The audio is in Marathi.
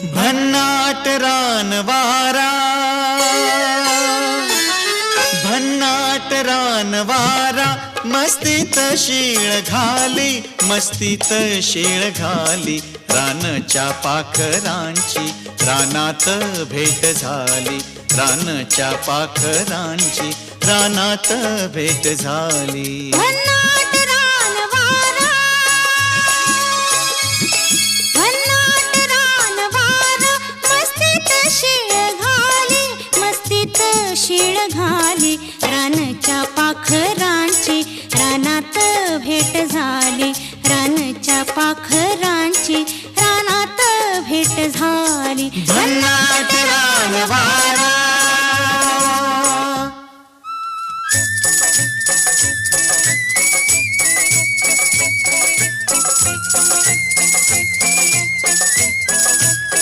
भन्नाट रानवारा, भन्नाट रानवारा, मस्तीत शीळ घाली, मस्तीत शीळ घाली. रानच्या पाखरांची रानात भेट झाली, रानच्या पाखरांची रानात भेट झाली. भन्नाट रानवारा, भन्नाट रानवारा, मस्तीत शीळ घाली, मस्तीत शीळ घाली. रानच्या पाखरांची रानात भेट झाली, रानच्या पाखरांची रानात भेट झाली. भन्नाट रानवारा.